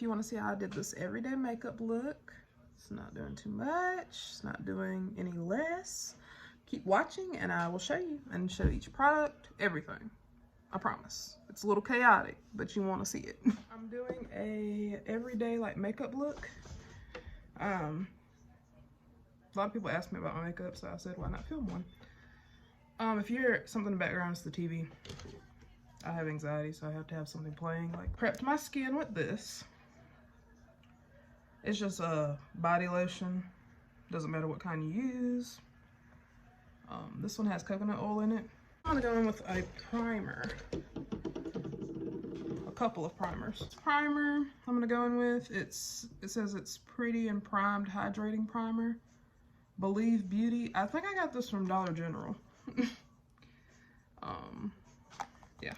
if you want to see how I did this everyday makeup look. It's not doing too much. It's not doing any less. Keep watching and I will show you and show each product, everything. I promise. It's a little chaotic, but you want to see it. I'm doing a everyday like makeup look. A lot of people ask me about my makeup, so I said, why not film one? If you hear something in the background, it's the TV. I have anxiety, so I have to have something playing. Like, prepped my skin with this. It's just a body lotion. Doesn't matter what kind you use. This one has coconut oil in it. I'm gonna go in with a primer. A couple of primers. Primer I'm gonna go in with, it says it's Pretty and Primed Hydrating Primer. Believe Beauty. I think I got this from Dollar General. Yeah.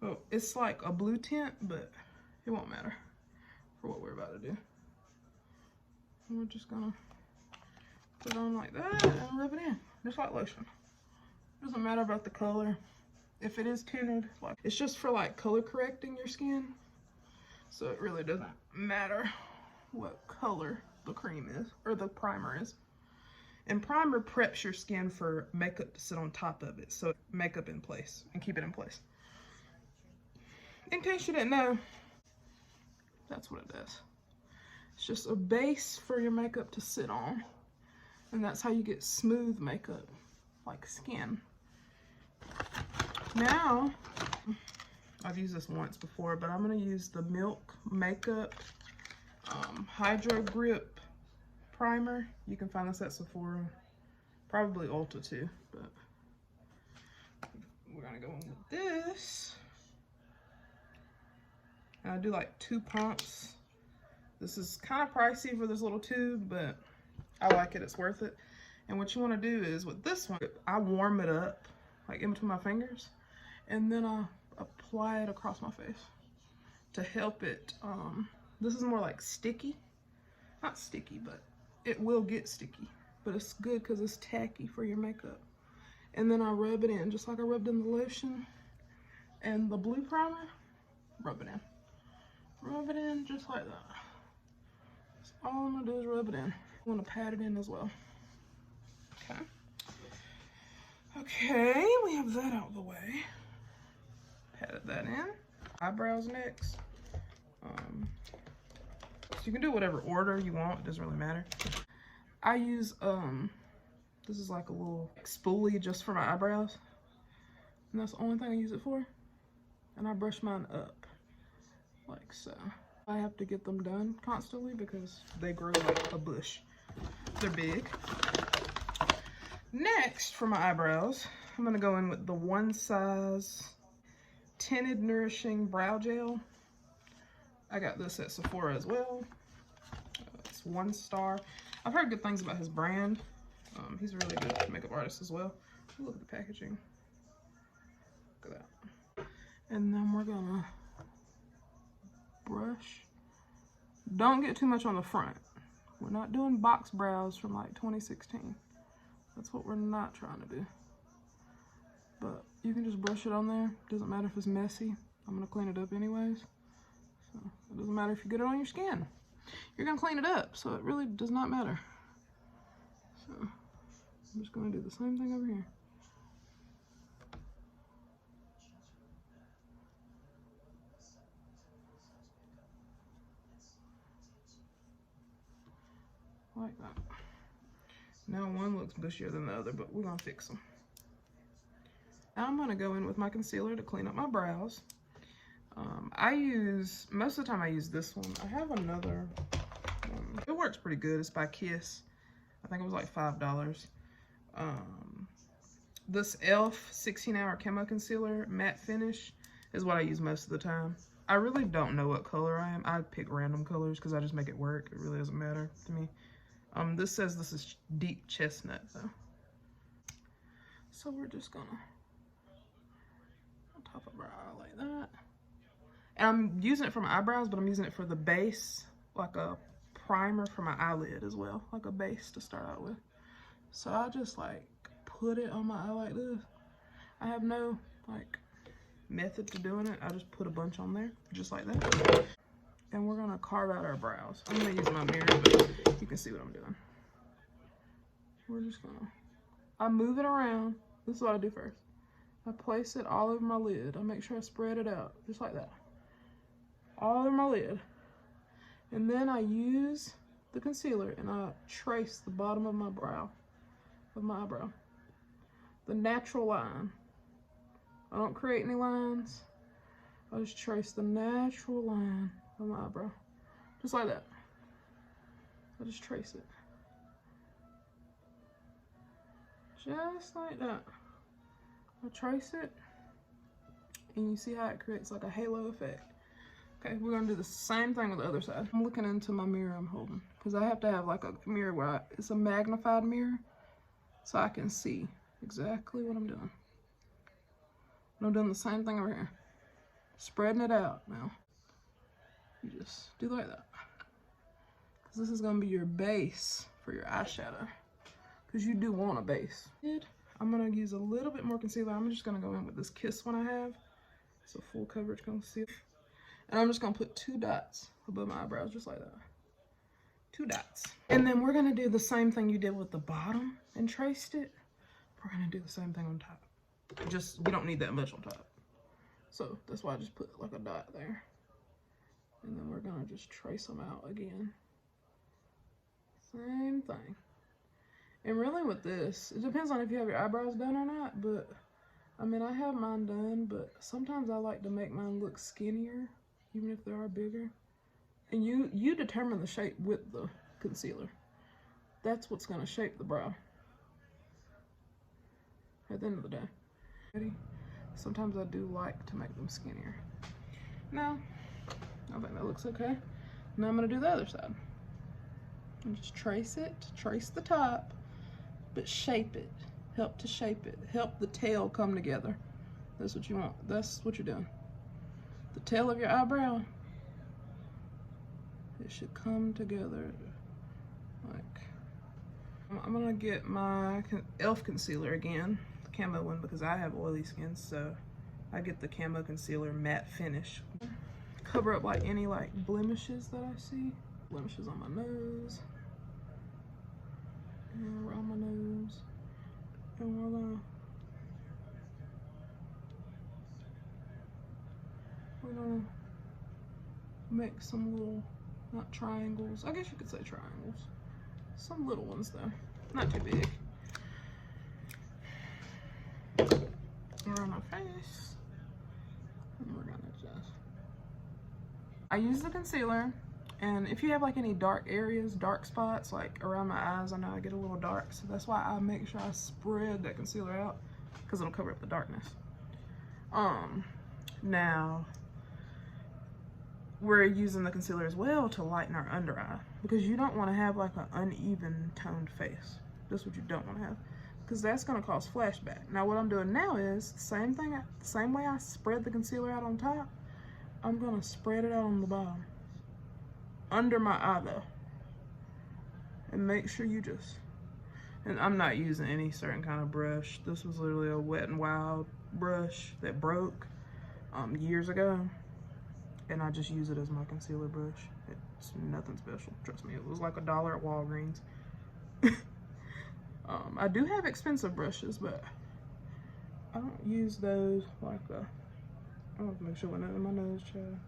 Well, it's like a blue tint, but it won't matter for what we're about to do. We're just gonna put it on like that and rub it in, just like lotion. Doesn't matter about the color. If it is tinted, like, it's just for like color correcting your skin. So it really doesn't matter what color the cream is or the primer is. And primer preps your skin for makeup to sit on top of it. So makeup in place and keep it in place. In case you didn't know, that's what it does. It's just a base for your makeup to sit on. And that's how you get smooth makeup, like skin. Now, I've used this once before, but I'm gonna use the Milk Makeup Hydro Grip Primer. You can find this at Sephora, probably Ulta too, but we're gonna go in with this. And I do like 2 pumps. This is kind of pricey for this little tube, but I like it, it's worth it. And what you wanna do is with this one, I warm it up, like in between my fingers, and then I apply it across my face to help it. This is more like sticky, not sticky, but it will get sticky, but it's good because it's tacky for your makeup. And then I rub it in, just like I rubbed in the lotion and the blue primer. Rub it in. Rub it in just like that. That's all I'm gonna do is rub it in. I want to pat it in as well. Okay. Okay, we have that out of the way. Patted that in. Eyebrows next. So you can do whatever order you want, it doesn't really matter. I use, this is like a little spoolie just for my eyebrows. And that's the only thing I use it for. And I brush mine up, like so. I have to get them done constantly because they grow like a bush. They're big. Next, for my eyebrows, I'm gonna go in with the One Size Tinted Nourishing Brow Gel. I got this at Sephora as well. It's 1 star. I've heard good things about his brand. He's a really good makeup artist as well. Look at the packaging. Look at that. And then we're gonna brush. Don't get too much on the front. We're not doing box brows from like 2016. That's what we're not trying to do. But you can just brush it on there. Doesn't matter if it's messy. I'm gonna clean it up anyways. So it doesn't matter if you get it on your skin. You're gonna clean it up, so it really does not matter. So I'm just gonna do the same thing over here. Like that. Now one looks bushier than the other, but we're gonna fix them. Now I'm gonna go in with my concealer to clean up my brows. Most of the time I use this one. I have another one. It works pretty good. It's by Kiss. I think it was like $5. This e.l.f. 16-hour Camo Concealer Matte Finish is what I use most of the time. I really don't know what color I am. I pick random colors because I just make it work. It really doesn't matter to me. This says this is Deep Chestnut though. So we're just gonna on top of our eye like that. And I'm using it for my eyebrows, but I'm using it for the base, like a primer for my eyelid as well, like a base to start out with. So I just like put it on my eye like this. I have no like method to doing it. I just put a bunch on there, just like that. and we're gonna carve out our brows. I'm gonna use my mirror, but you can see what I'm doing. We're just gonna, I move it around. This is what I do first. I place it all over my lid. I make sure I spread it out, just like that. All over my lid. And then I use the concealer and I trace the bottom of my brow, of my eyebrow. The natural line. I don't create any lines. I just trace the natural line of my eyebrow. Just like that. I just trace it. Just like that. I trace it, and you see how it creates like a halo effect. Okay, we're gonna do the same thing with the other side. I'm looking into my mirror I'm holding, because I have to have like a mirror where it's a magnified mirror, so I can see exactly what I'm doing. And I'm doing the same thing over here. Spreading it out now. You just do like that. Because this is gonna be your base for your eyeshadow. Because you do want a base. I'm gonna use a little bit more concealer. I'm just gonna go in with this Kiss one I have. It's a full coverage concealer. And I'm just gonna put 2 dots above my eyebrows, just like that. 2 dots. And then we're gonna do the same thing you did with the bottom and traced it. We're gonna do the same thing on top. Just, we don't need that much on top. So that's why I just put like a dot there. And then we're gonna just trace them out again. Same thing. And really with this, it depends on if you have your eyebrows done or not, but I mean, I have mine done, but sometimes I like to make mine look skinnier, even if they are bigger. And you determine the shape with the concealer. That's what's gonna shape the brow at the end of the day. Ready? Sometimes I do like to make them skinnier. Now, I think that looks okay. Now I'm gonna do the other side. And just trace it, trace the top, but shape it. Help to shape it. Help the tail come together. That's what you want. That's what you're doing. The tail of your eyebrow, it should come together. Like, I'm gonna get my e.l.f. concealer again, the camo one, because I have oily skin, so I get the camo concealer matte finish. Cover up like any like blemishes that I see. Blemishes on my nose. And around my nose. And we're gonna make some little, not triangles, I guess you could say triangles. Some little ones though, not too big. Around my face. And we're gonna just, I use the concealer, and if you have like any dark areas, dark spots, like around my eyes, I know I get a little dark, so that's why I make sure I spread that concealer out, because it'll cover up the darkness. Now, we're using the concealer as well to lighten our under eye, because you don't want to have like an uneven toned face. That's what you don't want to have, because that's going to cause flashback. Now what I'm doing now is the same thing, the same way I spread the concealer out on top, I'm going to spread it out on the bottom. Under my eye though. And make sure you just, and I'm not using any certain kind of brush. This was literally a Wet n Wild brush that broke years ago. And I just use it as my concealer brush. It's nothing special, trust me. It was like $1 at Walgreens. I do have expensive brushes, but I don't use those like I want to make sure we're not in my nose, child.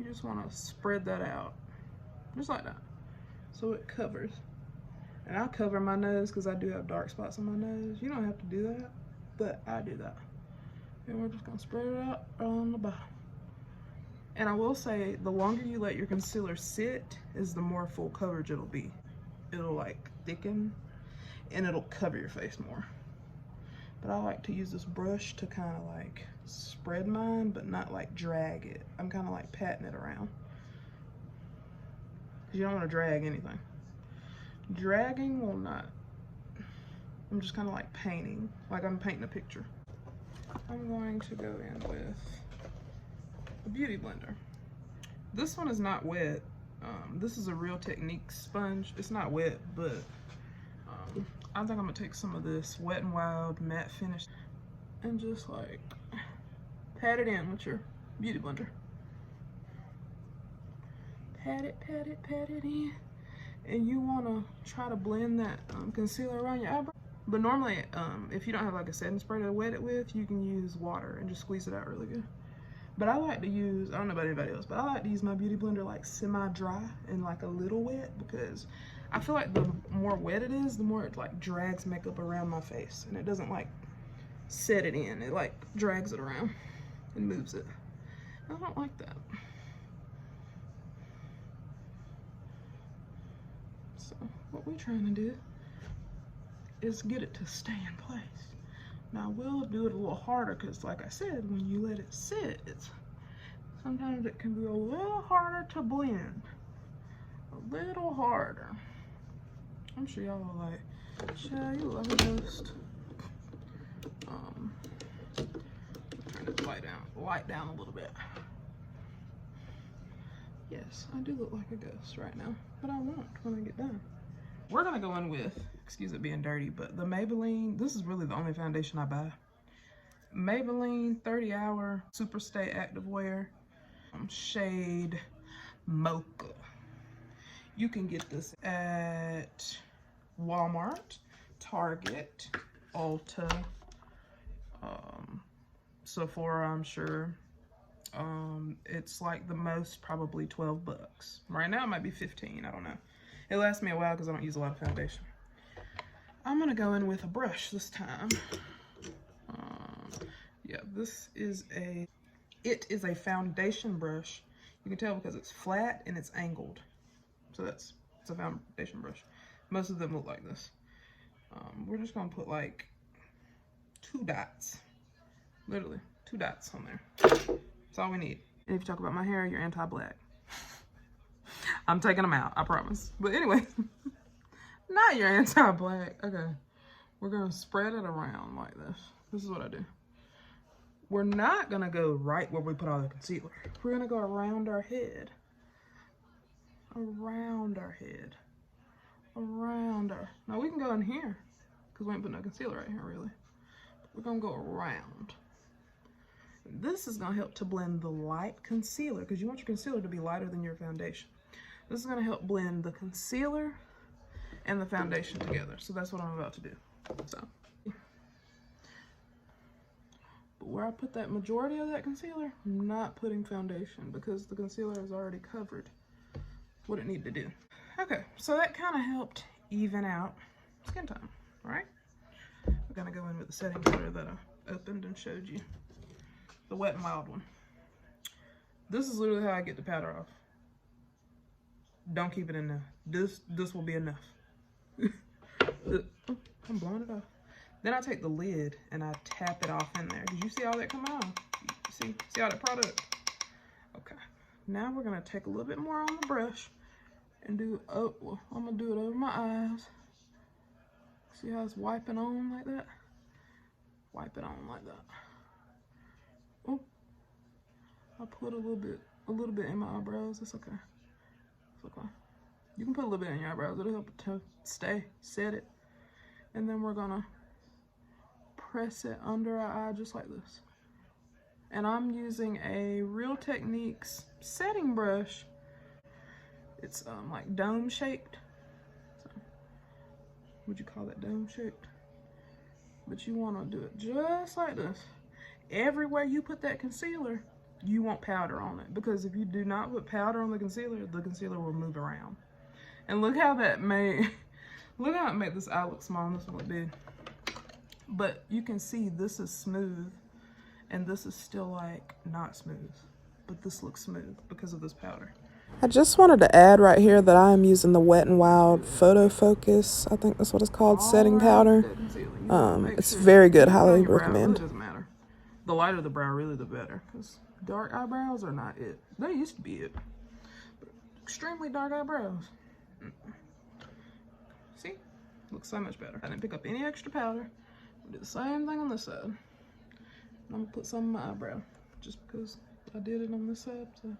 You just want to spread that out, just like that, so it covers. And I cover my nose because I do have dark spots on my nose. You don't have to do that, but I do that. And we're just gonna spread it out on the bottom. And I will say, the longer you let your concealer sit, is the more full coverage it'll be. It'll like thicken, and it'll cover your face more. But I like to use this brush to kind of like spread mine, but not like drag it. I'm kind of like patting it around. Because you don't want to drag anything. Dragging will not. I'm just kind of like painting, like I'm painting a picture. I'm going to go in with a beauty blender. This one is not wet. This is a Real Technique sponge. It's not wet, but I think I'm gonna take some of this Wet n Wild matte finish and just like pat it in with your beauty blender. Pat it, pat it, pat it in. And you want to try to blend that concealer around your eyebrow. But normally, if you don't have like a setting spray to wet it with, you can use water and just squeeze it out really good. But I like to use, I don't know about anybody else, but I like to use my beauty blender like semi-dry and like a little wet, because I feel like the more wet it is, the more it like drags makeup around my face, and it doesn't like set it in. It like drags it around and moves it. I don't like that. So what we're trying to do is get it to stay in place. Now we'll do it a little harder because, like I said, when you let it sit, sometimes it can be a little harder to blend. A little harder. I'm sure y'all are like, Shay, you look like a ghost. Turn this light down a little bit. Yes, I do look like a ghost right now, but I won't when I get done. We're gonna go in with, excuse it being dirty, but the Maybelline, this is really the only foundation I buy. Maybelline 30 Hour Super Stay Activewear, shade Mocha. You can get this at Walmart, Target, Ulta, Sephora, I'm sure. It's like the most probably 12 bucks. Right now it might be 15, I don't know. It lasts me a while because I don't use a lot of foundation. I'm gonna go in with a brush this time. Yeah, it is a foundation brush. You can tell because it's flat and it's angled. So it's a foundation brush. Most of them look like this. We're just gonna put like 2 dots. Literally 2 dots on there. That's all we need. And if you talk about my hair, you're anti-black. I'm taking them out, I promise. But anyway, now you're anti-black. Okay, we're gonna spread it around like this. This is what I do. We're not gonna go right where we put all the concealer. We're gonna go around our head. Around our head. Around our, now we can go in here because we ain't put no concealer right here really. We're gonna go around. This is gonna help to blend the light concealer because you want your concealer to be lighter than your foundation. This is gonna help blend the concealer and the foundation together. So that's what I'm about to do. So, but where I put that majority of that concealer, I'm not putting foundation because the concealer has already covered what it needed to do. Okay, so that kind of helped even out skin tone, right? We're gonna go in with the setting powder that I opened and showed you. The Wet n Wild one. This is literally how I get the powder off. Don't keep it in there. This will be enough. Oh, I'm blowing it off. Then I take the lid and I tap it off in there. Did you see all that come out? See all that product? Okay. Now we're gonna take a little bit more on the brush and do, oh, well, I'm gonna do it over my eyes. See how it's wiping on like that? Wipe it on like that. Oh, I put a little bit in my eyebrows. It's okay. It's okay. You can put a little bit in your eyebrows. It'll help to set it. And then we're gonna press it under our eye just like this. And I'm using a Real Techniques setting brush. It's like dome shaped. So, would you call that dome shaped? But you wanna do it just like this. Everywhere you put that concealer, you want powder on it, because if you do not put powder on the concealer will move around. And look how that made, look how it made this eye look small and this one look big. But you can see this is smooth and this is still like not smooth, but this looks smooth because of this powder. I just wanted to add right here that I am using the Wet n Wild Photo Focus, I think that's what it's called, setting powder. It's very good, highly recommend. It doesn't matter. The lighter the brow, really the better, because dark eyebrows are not it. They used to be it, but extremely dark eyebrows. See? Looks so much better. I didn't pick up any extra powder. I did the same thing on this side. I'm gonna put some in my eyebrow, just because I did it on this side, so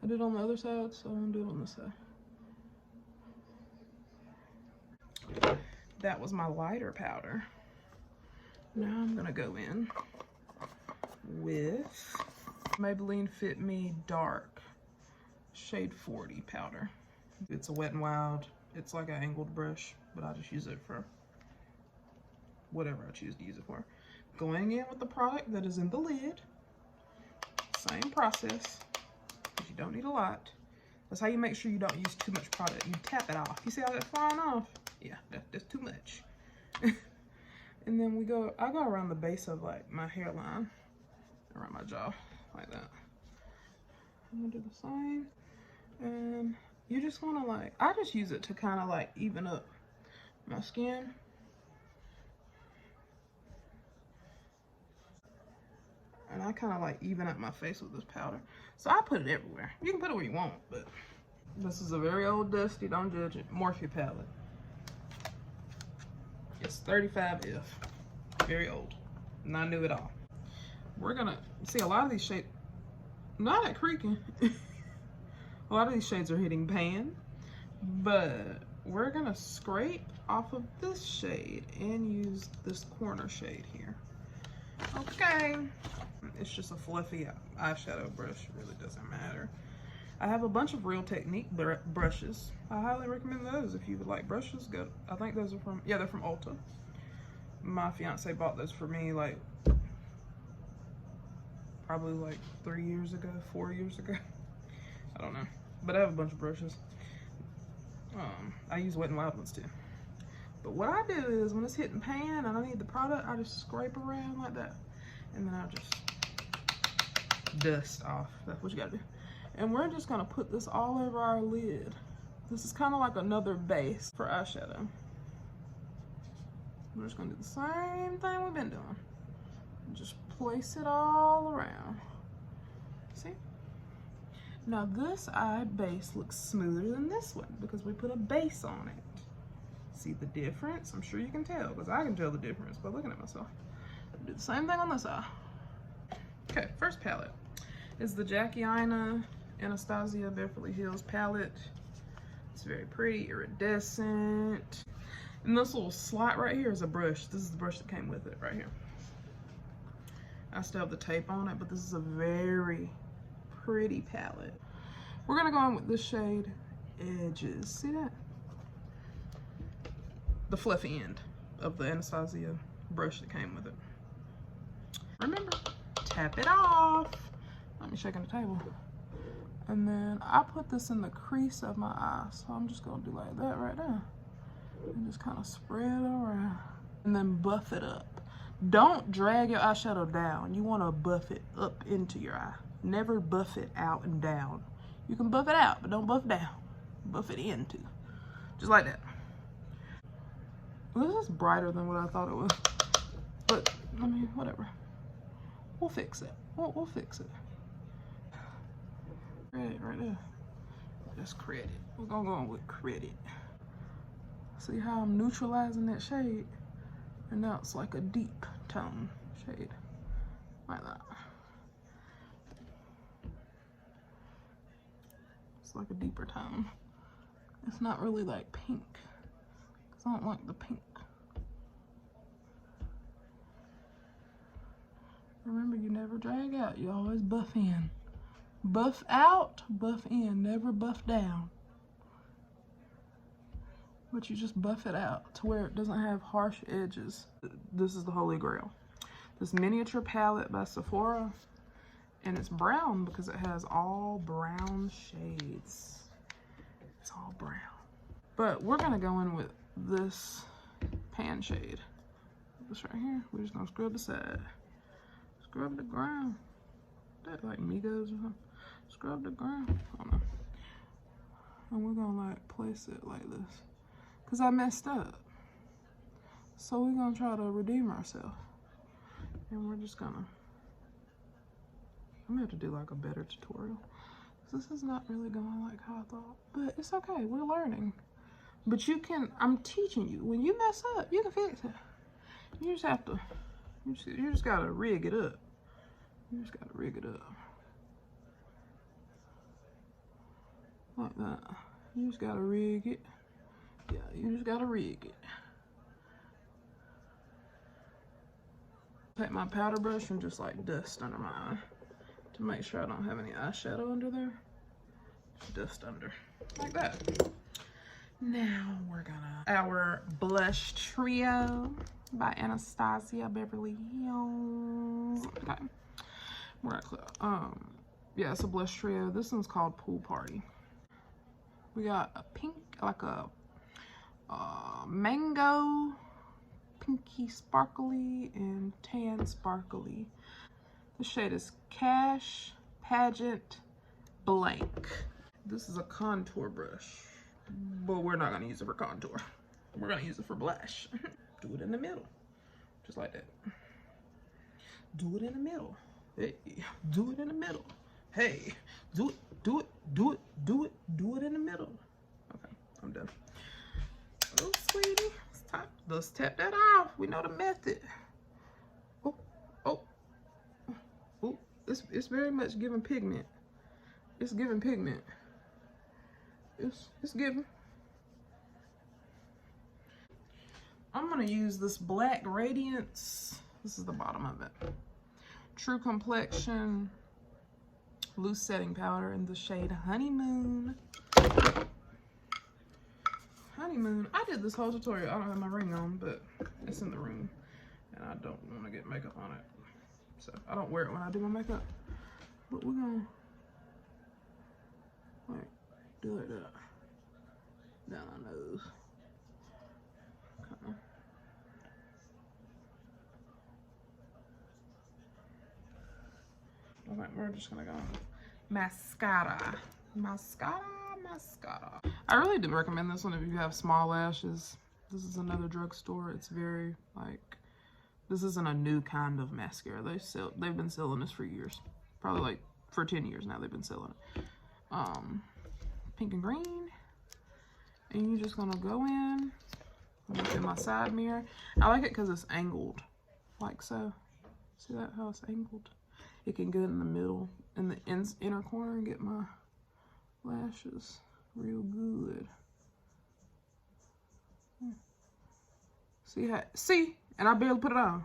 I did it on the other side, so I'm gonna do it on this side. That was my lighter powder. Now I'm gonna go in with Maybelline Fit Me Dark Shade 40 powder. It's a Wet n Wild. It's like an angled brush, but I just use it for whatever I choose to use it for. Going in with the product that is in the lid. Same process, because you don't need a lot. That's how you make sure you don't use too much product. You tap it off. You see how that's flying off? Yeah, that's too much. And then I go around the base of like my hairline, around my jaw, like that. I'm gonna do the same. And you just wanna like, I just use it to kind of like even up my skin. And I kind of like even up my face with this powder. So I put it everywhere. You can put it where you want, but this is a very old dusty, don't judge it, Morphe palette. It's 35F, very old, and I knew it all. We're gonna see a lot of these shades, not at creaking. A lot of these shades are hitting pan, but we're gonna scrape off of this shade and use this corner shade here. Okay, it's just a fluffy eyeshadow brush, it really doesn't matter. I have a bunch of Real Technique brushes. I highly recommend those if you would like brushes. Go. I think those are from, yeah, they're from Ulta. My fiance bought those for me like probably like 3 years ago, 4 years ago. I don't know, but I have a bunch of brushes. I use Wet n Wild ones too. But what I do is when it's hitting pan and I need the product, I just scrape around like that, and then I just dust off. That's what you gotta do. And we're just gonna put this all over our lid. This is kind of like another base for eyeshadow. We're just gonna do the same thing we've been doing. Just place it all around. See? Now this eye base looks smoother than this one because we put a base on it. See the difference? I'm sure you can tell, because I can tell the difference by looking at myself. Do the same thing on this eye. Okay, first palette is the Jackie Aina Anastasia Beverly Hills palette. It's very pretty, iridescent. And this little slot right here is a brush. This is the brush that came with it right here. I still have the tape on it, but this is a very pretty palette. We're gonna go in with this shade Edges. See that? The fluffy end of the Anastasia brush that came with it. Remember, tap it off. Let me shake on the table. And then I put this in the crease of my eye. So I'm just gonna do like that right there. And just kind of spread it around. And then buff it up. Don't drag your eyeshadow down. You wanna buff it up into your eye. Never buff it out and down. You can buff it out, but don't buff down. Buff it into. Just like that. This is brighter than what I thought it was. But, I mean, whatever. We'll fix it. We'll fix it. Credit right there. That's credit. We're gonna go in with credit. See how I'm neutralizing that shade? And now it's like a deep tone shade. Like that. It's like a deeper tone. It's not really like pink. Because I don't like the pink. Remember, you never drag out. You always buff in. Buff out, buff in. Never buff down. But you just buff it out to where it doesn't have harsh edges. This is the Holy Grail. This miniature palette by Sephora. And it's brown because it has all brown shades. It's all brown. But we're gonna go in with this pan shade. This right here. We're just gonna scrub the side. Scrub the ground. That like Migos or something. Scrub the ground. I don't know. And we're gonna like place it like this. Cause I messed up. So we're gonna try to redeem ourselves. And we're just gonna, I'm gonna have to do like a better tutorial. This is not really going like how I thought, but it's okay, we're learning. But you can, I'm teaching you, when you mess up, you can fix it. You just have to, you just gotta rig it up. You just gotta rig it up. Like that. You just gotta rig it. Yeah, you just gotta rig it. Take my powder brush and just like dust under my eye to make sure I don't have any eyeshadow under there. Dust under, like that. Now we're gonna, our blush trio by Anastasia Beverly Hills. Okay, we're gonna, yeah, it's a blush trio. This one's called Pool Party. We got a pink, like a mango, pinky sparkly, and tan sparkly. The shade is Cash Pageant Blank. This is a contour brush, but we're not gonna use it for contour. We're gonna use it for blush. Do it in the middle, just like that. Do it in the middle. Hey, do it in the middle. Hey, do it, do it, do it, do it, do it in the middle. Okay, I'm done. Oh, sweetie, let's tap that off. We know the method. Oh, oh, oh, it's very much giving pigment. It's giving pigment. It's giving. I'm gonna use this Black Radiance. This is the bottom of it. True Complexion loose setting powder in the shade Honeymoon. Honeymoon. I did this whole tutorial. I don't have my ring on, but it's in the room, and I don't want to get makeup on it, so I don't wear it when I do my makeup. But we're gonna like do it up down my nose. Okay. I think we're just gonna go with mascara. Mascara. I really do recommend this one if you have small lashes. This is another drugstore. It's very like, this isn't a new kind of mascara. They've been selling this for years. Probably like for 10 years now they've been selling it. Pink and green. And you're just gonna go in. Look in my side mirror. I like it because it's angled, like so. See that, how it's angled? It can go in the middle, in the inner corner, and get my lashes real good. See, and I barely put it on.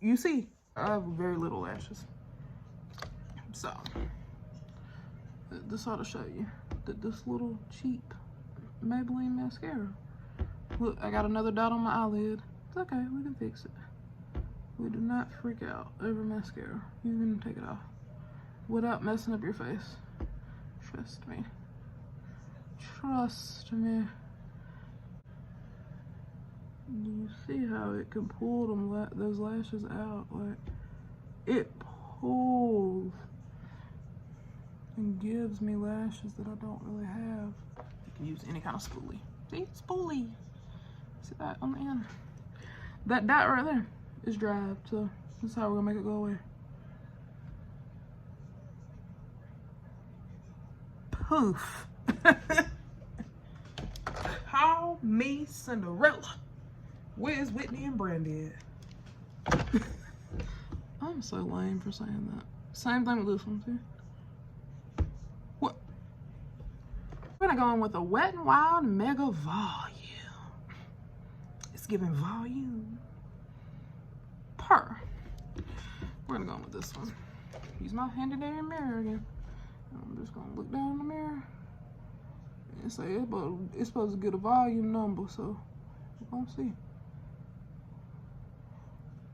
You see, I have very little lashes. So, this ought to show you that this little cheap Maybelline mascara. Look, I got another dot on my eyelid. It's okay, we can fix it. We do not freak out over mascara. You can take it off without messing up your face. Trust me. Trust me. Do you see how it can pull those lashes out? Like, it pulls and gives me lashes that I don't really have. You can use any kind of spoolie. See, spoolie. See that on the end? That dot right there is dried, so this is how we're gonna make it go away. Poof. Call me Cinderella. Where's Whitney and Brandy at? I'm so lame for saying that. Same thing with this one too. What? We're gonna go in with a Wet n Wild Mega Volume. It's giving volume. Purr. We're gonna go in with this one. Use my handy dandy mirror again. I'm just gonna look down in the mirror and say it's supposed to get a volume number, so we're gonna see.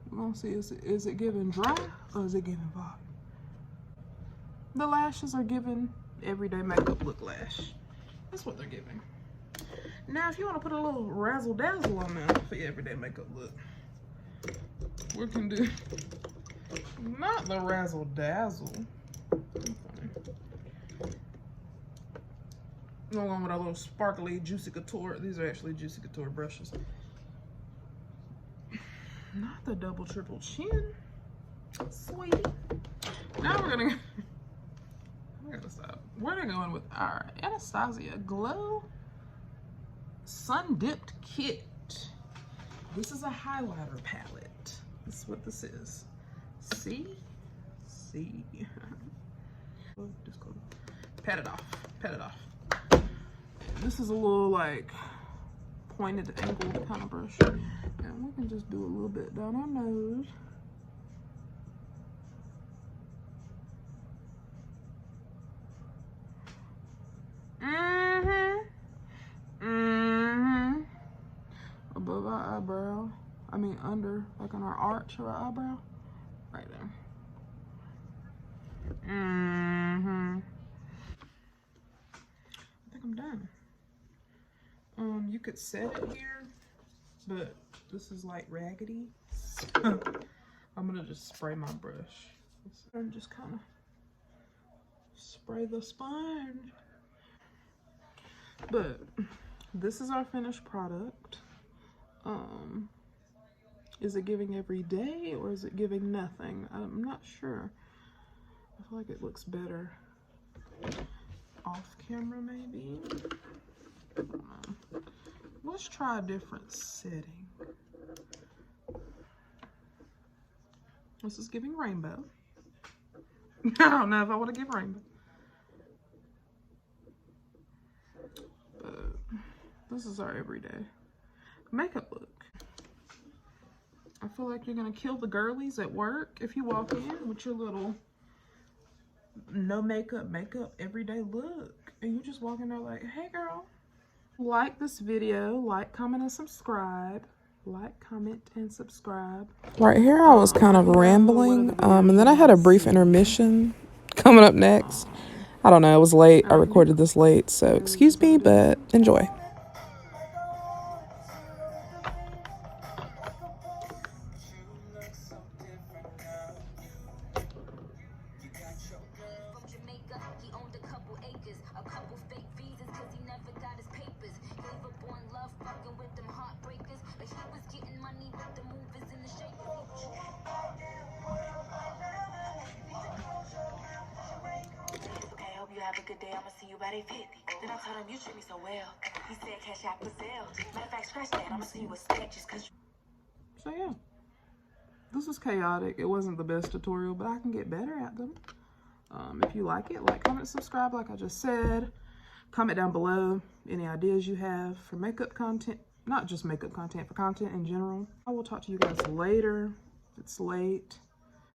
We're gonna see, is it giving dry or is it giving volume? The lashes are giving everyday makeup look lash. That's what they're giving. Now, if you want to put a little razzle dazzle on there for your everyday makeup look, we can do not the razzle dazzle. Going on with our little sparkly Juicy Couture. These are actually Juicy Couture brushes. Not the double triple chin. Sweetie. Now we're gonna stop. We're gonna go in with our Anastasia Glow Sun Dipped Kit. This is a highlighter palette. This is what this is. See? Just go pat it off. Pat it off. This is a little like pointed angled kind of brush. And we can just do a little bit down our nose. Above our eyebrow. I mean under, like on our arch of our eyebrow. Right there. I think I'm done. You could set it here, but this is like raggedy. I'm gonna just spray my brush and just kind of spray the sponge. But this is our finished product. Is it giving every day or is it giving nothing? I'm not sure. I feel like it looks better off camera, maybe. I don't know. Let's try a different setting. This is giving rainbow. I don't know if I want to give rainbow. But this is our everyday makeup look. I feel like you're gonna kill the girlies at work if you walk in with your little no makeup everyday look, and you just walk in there like, hey girl. Like this video, like, comment, and subscribe. Like, comment, and subscribe. Right here I was kind of rambling, and then I had a brief intermission coming up next. I don't know, it was late. I recorded this late, so excuse me, but enjoy. Have a good day, I'ma see you by 8:50. Then I told him you treat me so well. He said cash out for sale. Matter of fact, scratch that. I'ma see you with sketches cause so yeah. This is chaotic. It wasn't the best tutorial, but I can get better at them. If you like it, like, comment, subscribe, like I just said. Comment down below any ideas you have for makeup content. Not just makeup content, for content in general. I will talk to you guys later. It's late.